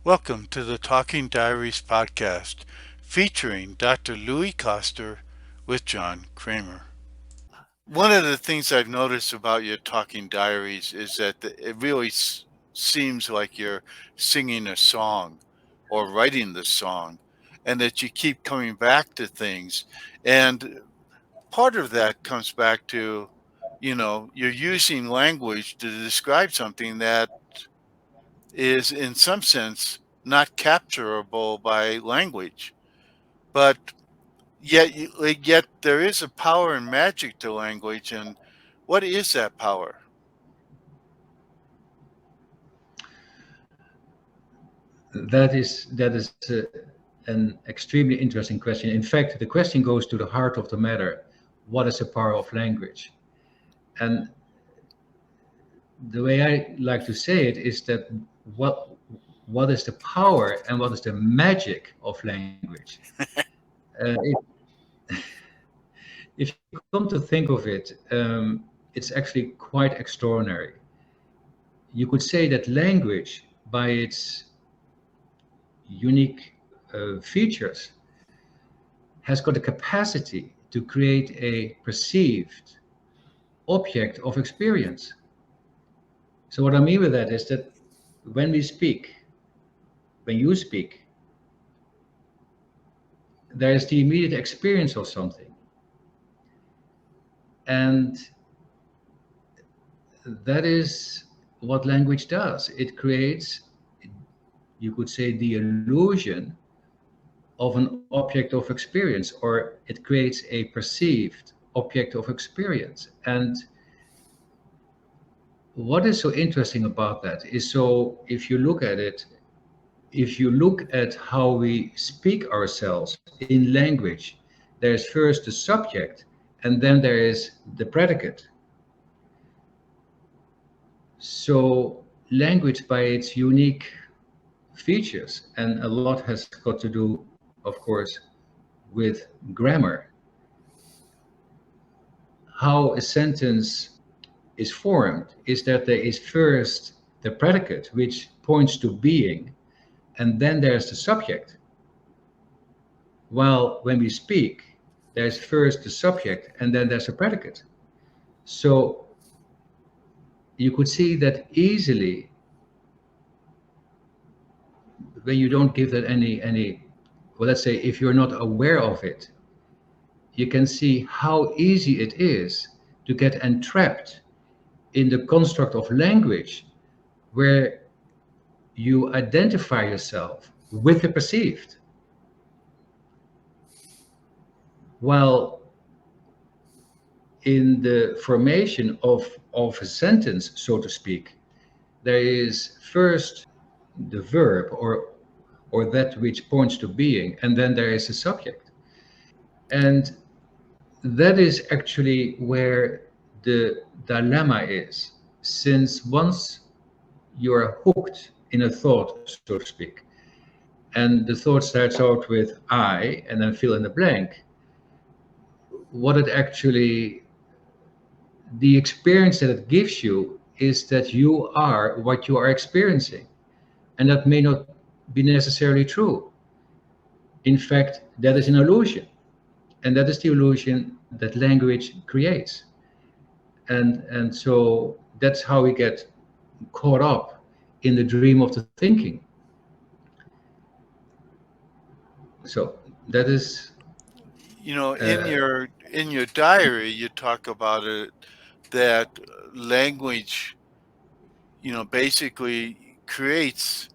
Welcome to the Talking Diaries podcast featuring Dr. Louis Koster with John Kremer. One of the things I've noticed about your Talking Diaries is that it really seems like you're singing a song or writing the song, and that you keep coming back to things. And part of that comes back to, you're using language to describe something that is in some sense not capturable by language, but yet there is a power and magic to language. And what is that power? That is an extremely interesting question. In fact, the question goes to the heart of the matter. What is the power of language? And the way I like to say it is that what what is the power and what is the magic of language? If you come to think of it, it's actually quite extraordinary. You could say that language, by its unique features, has got the capacity to create a perceived object of experience. So, what I mean with that is that when we speak, when you speak, there is the immediate experience of something. And that is what language does. It creates, you could say, the illusion of an object of experience, or it creates a perceived object of experience. And what is so interesting about that is, so if you look at it, if you look at how we speak ourselves in language, there's first the subject and then there is the predicate. So language, by its unique features, and a lot has got to do, of course, with grammar, how a sentence is formed is that there is first the predicate, which points to being, and then there's the subject. While when we speak, there's first the subject and then there's a predicate. So you could see that easily when you don't give that any well, let's say if you're not aware of it, you can see how easy it is to get entrapped in the construct of language where you identify yourself with the perceived. While in the formation of a sentence, so to speak, there is first the verb, or that which points to being, and then there is a subject. And that is actually where the dilemma is, since once you are hooked in a thought, so to speak, and the thought starts out with I and then fill in the blank, what it actually, the experience that it gives you is that you are what you are experiencing. And that may not be necessarily true. In fact, that is an illusion. And that is the illusion that language creates. And so that's how we get caught up in the dream of the thinking. So that is In uh, your diary, you talk about it that language, basically creates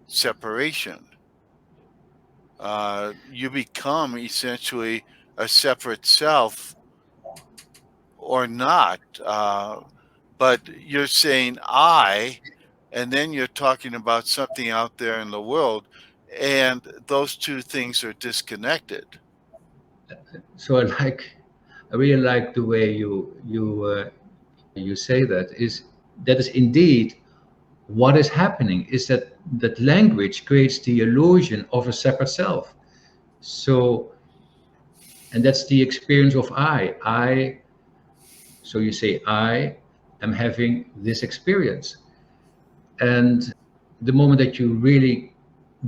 separation. You become essentially a separate self or not. But you're saying I, and then you're talking about something out there in the world, and those two things are disconnected. so I really like the way you say that, is that is indeed what is happening, is that language creates the illusion of a separate self. So, and that's the experience of I, so you say I am having this experience. And the moment that you really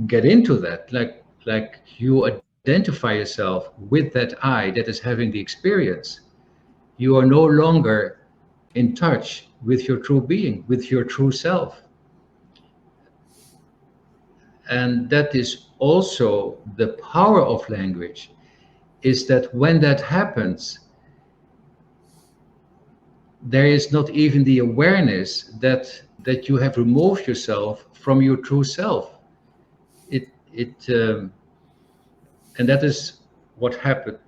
get into that, like you identify yourself with that I that is having the experience, you are no longer in touch with your true being, with your true self. And that is also the power of language, is that when that happens, there is not even the awareness that you have removed yourself from your true self. It and that is what happened.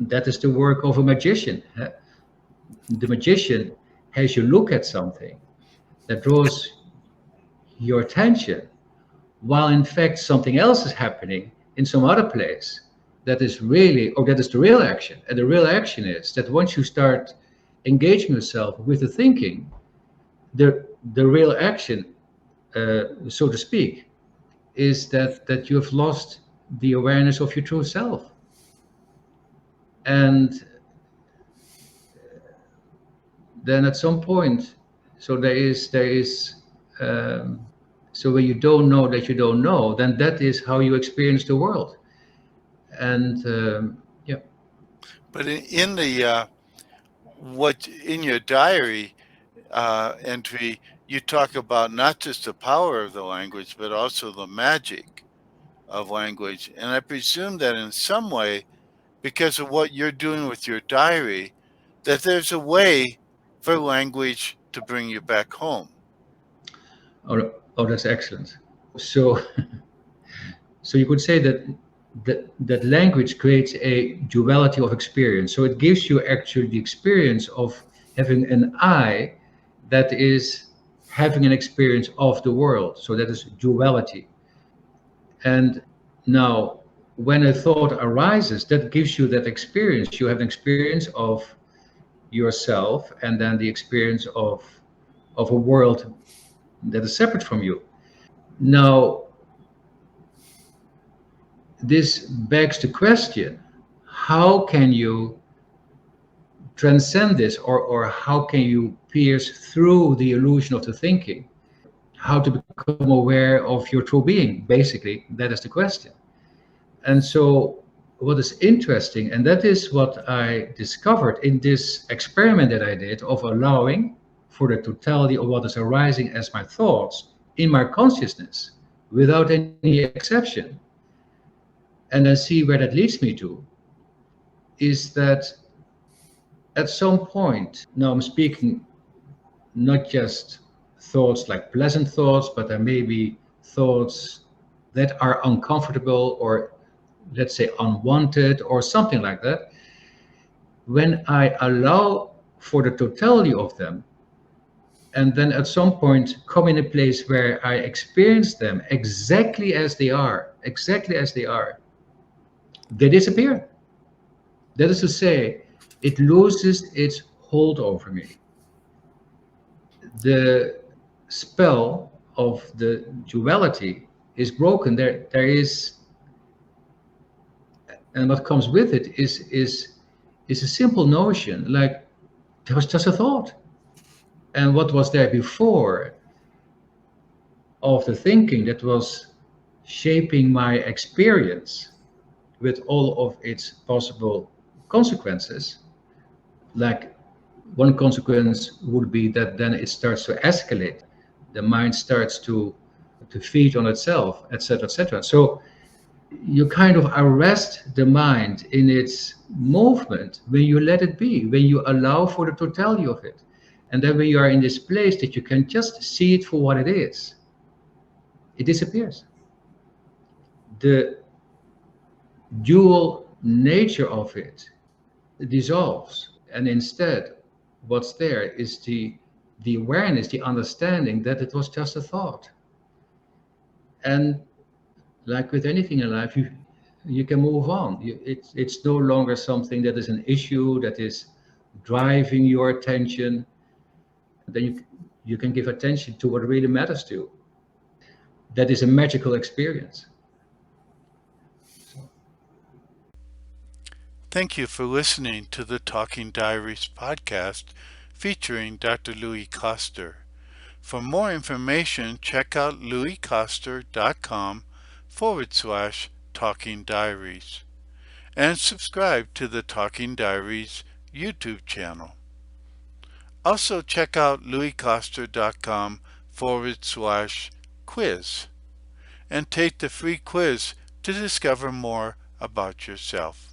That is the work of a magician. The magician has you look at something that draws your attention, while in fact something else is happening in some other place that is really, or that is the real action. And the real action is that once you start engaging yourself with the thinking, the real action, so to speak, is that you have lost the awareness of your true self. And then at some point, so there is um, so when you don't know that you don't know, then that is how you experience the world. And yeah. But in the what in your diary entry, you talk about not just the power of the language, but also the magic of language. And I presume that in some way, because of what you're doing with your diary, that there's a way for language to bring you back home. Oh, that's excellent. So so you could say that language creates a duality of experience. So it gives you actually the experience of having an I that is having an experience of the world. So that is duality. And now, when a thought arises, that gives you that experience. You have an experience of yourself, and then the experience of a world that is separate from you. Now, this begs the question: how can you transcend this, or how can you pierce through the illusion of the thinking? How to become aware of your true being? Basically, that is the question. And so, what is interesting, and that is what I discovered in this experiment that I did of allowing for the totality of what is arising as my thoughts in my consciousness without any exception, and then see where that leads me to, is that at some point, now I'm speaking not just thoughts like pleasant thoughts, but there may be thoughts that are uncomfortable, or let's say unwanted, or something like that. When I allow for the totality of them, and then at some point come in a place where I experience them exactly as they disappear. That is to say, it loses its hold over me. The spell of the duality is broken. There is, and what comes with it is a simple notion, like there was just a thought, and what was there before of the thinking that was shaping my experience with all of its possible consequences. Like, one consequence would be that then it starts to escalate, the mind starts to feed on itself, etc., etc. So you kind of arrest the mind in its movement when you let it be, when you allow for the totality of it. And then when you are in this place that you can just see it for what it is, it disappears. The dual nature of it dissolves. And instead, what's there is the awareness, the understanding that it was just a thought. And like with anything in life, you can move on. It's no longer something that is an issue that is driving your attention. Then you can give attention to what really matters to you. That is a magical experience. Thank you for listening to the Talking Diaries podcast featuring Dr. Louis Koster. For more information, check out louiskoster.com Talking Diaries, and subscribe to the Talking Diaries YouTube channel. Also check out louiskoster.com/quiz and take the free quiz to discover more about yourself.